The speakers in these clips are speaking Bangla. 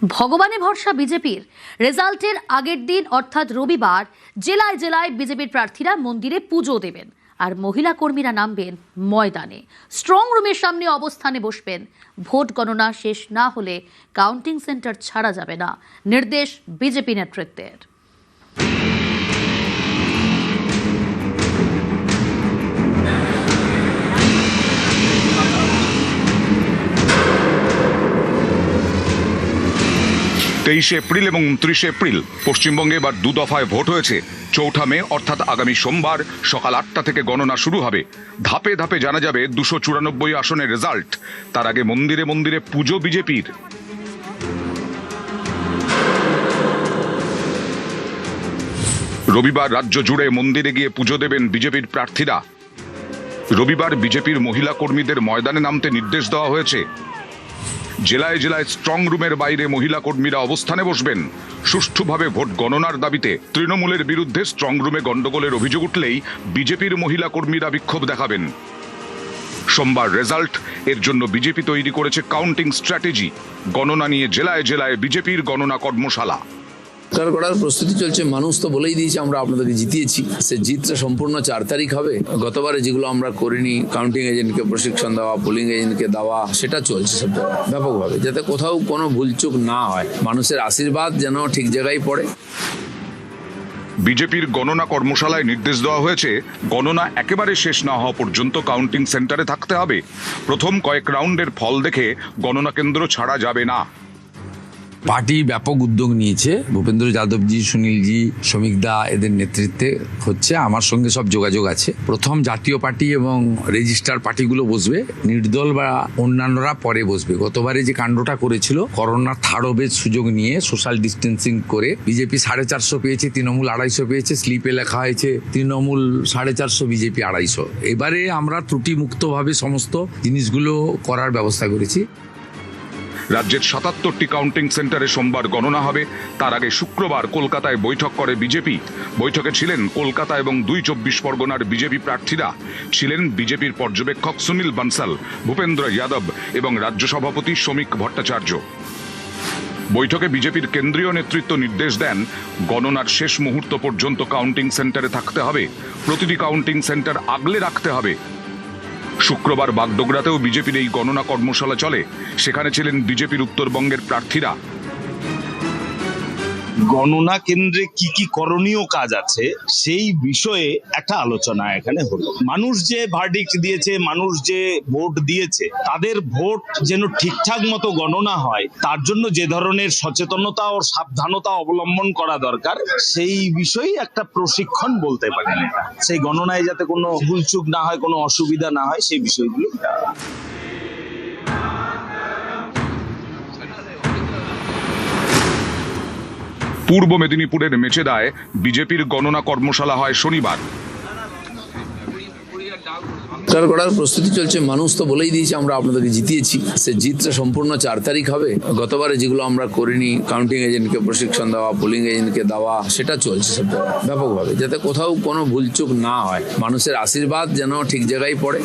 ভগবানে ভরসা বিজেপির। রেজাল্টের আগের দিন অর্থাৎ রবিবার জেলায় জেলায় বিজেপির প্রার্থীরা মন্দিরে পুজো দেবেন আর মহিলা কর্মীরা নামবেন ময়দানে। স্ট্রং রুমের সামনে অবস্থানে বসবেন। ভোট গণনা শেষ না হলে কাউন্টিং সেন্টার ছাড়া যাবে না, নির্দেশ বিজেপি নেতৃত্বের। এপ্রিল এবং 29 এপ্রিল পশ্চিমবঙ্গে এবার দু দফায় ভোট হয়েছে। 4 মে অর্থাৎ আগামী সোমবার সকাল 8টা থেকে গণনা শুরু হবে। ধাপে ধাপে জানা যাবে 294 আসনের রেজাল্ট। তার আগে মন্দিরে মন্দিরে পুজো বিজেপির। রবিবার রাজ্য জুড়ে মন্দিরে গিয়ে পুজো দেবেন বিজেপির প্রার্থীরা। রবিবার বিজেপির মহিলা কর্মীদের ময়দানে নামতে নির্দেশ দেওয়া হয়েছে। জেলায় জেলায় স্ট্রং রুমের বাইরে মহিলা কর্মীরা অবস্থানে বসবেন। সুষ্ঠুভাবে ভোট গণনার দাবিতে তৃণমূলের বিরুদ্ধে স্ট্রং রুমে গন্ডগোলের অভিযোগ উঠলেই বিজেপির মহিলা কর্মীরা বিক্ষোভ দেখাবেন। সোমবার রেজাল্ট, এর জন্য বিজেপি তৈরি করেছে কাউন্টিং স্ট্র্যাটেজি। গণনা নিয়ে জেলায় জেলায় বিজেপির গণনা কর্মশালা করার প্রস্তুতি চলছে। মানুষ তো বলেই দিয়েছে আমরা আপনাদেরকে জিতিয়েছি। সে জিতটা সম্পূর্ণ 4 তারিখ হবে। গতবারে যেগুলো আমরা করিনি, কাউন্টিং এজেন্টকে প্রশিক্ষণ দেওয়া, পোলিং এজেন্টকে দেওয়া, সেটা চলছে সব ব্যাপকভাবে, যাতে কোথাও কোনো ভুলচুক না হয়। মানুষের আশীর্বাদ যেন ঠিক জায়গায় পড়ে। বিজেপির গণনা কর্মশালায় নির্দেশ দেওয়া হয়েছে, গণনা একেবারে শেষ না হওয়া পর্যন্ত কাউন্টিং সেন্টারে থাকতে হবে। প্রথম কয়েক রাউন্ডের ফল দেখে গণনা কেন্দ্র ছাড়া যাবে না। পার্টি ব্যাপক উদ্যোগ নিয়েছে। ভূপেন্দ্র যাদবজি, সুনীলজি, শ্রমিকদা এদের নেতৃত্বে হচ্ছে। আমার সঙ্গে সব যোগাযোগ আছে। প্রথম জাতীয় পার্টি এবং রেজিস্টার পার্টিগুলো বসবে, নির্দল বা অন্যান্যরা পরে বসবে। গতবারে যে কাণ্ডটা করেছিল, করোনার থার্ড ওয়েভের সুযোগ নিয়ে সোশ্যাল ডিস্টেন্সিং করে বিজেপি 450 পেয়েছে, তৃণমূল 250 পেয়েছে। স্লিপে লেখা হয়েছে তৃণমূল 450, বিজেপি 250। এবারে আমরা ত্রুটিমুক্তভাবে সমস্ত জিনিসগুলো করার ব্যবস্থা করেছি। রাজ্যের 77টি কাউন্টিং সেন্টারে সোমবার গণনা হবে। তার আগে শুক্রবার কলকাতায় বৈঠক করে বিজেপি। বৈঠকে ছিলেন কলকাতা এবং 2 চব্বিশ পরগনার বিজেপি প্রার্থীরা। ছিলেন বিজেপির পর্যবেক্ষক সুনীল বানসাল, ভূপেন্দ্র যাদব এবং রাজ্য সভাপতি শ্রমিক ভট্টাচার্য। বৈঠকে বিজেপির কেন্দ্রীয় নেতৃত্ব নির্দেশ দেন, গণনার শেষ মুহূর্ত পর্যন্ত কাউন্টিং সেন্টারে থাকতে হবে। প্রতিটি কাউন্টিং সেন্টার আগলে রাখতে হবে। শুক্রবার বাগডোগরাতেও বিজেপির এই গণনা কর্মশালা চলে। সেখানে ছিলেন বিজেপির উত্তরবঙ্গের প্রার্থীরা। গণনা কেন্দ্রে কি কি করণীয় কাজ আছে সেই বিষয়ে একটা আলোচনা এখানে হলো। মানুষ যে ভার্ডিক্ট দিয়েছে, মানুষ যে ভোট দিয়েছে, তাদের ভোট যেন ঠিকঠাক মতো গণনা হয়, তার জন্য যে ধরনের সচেতনতা ও সাবধানতা অবলম্বন করা দরকার, সেই বিষয়ে একটা প্রশিক্ষণ বলতে পারেন এটা। সেই গণনায় যাতে কোনো ভুলচুক না হয়, কোনো অসুবিধা না হয়, সেই বিষয়গুলো। পূর্ব মেদিনীপুরের মেচেদায় বিজেপির গণনা কর্মশালা হয় শনিবার। করার প্রস্তুতি চলছে। মানুষ তো বলেই দিয়েছে আমরা আপনাদেরকে জিতিয়েছি। সে জিতটা সম্পূর্ণ 4 তারিখ হবে। গতবারে যেগুলো আমরা করিনি, কাউন্টিং এজেন্টকে প্রশিক্ষণ দেওয়া, পোলিং এজেন্টকে দেওয়া, সেটা চলছে সব ব্যাপকভাবে, যাতে কোথাও কোনো ভুলচুক না হয়। মানুষের আশীর্বাদ যেন ঠিক জায়গায় পড়ে।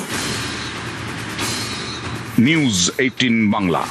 নিউজ 18 বাংলা।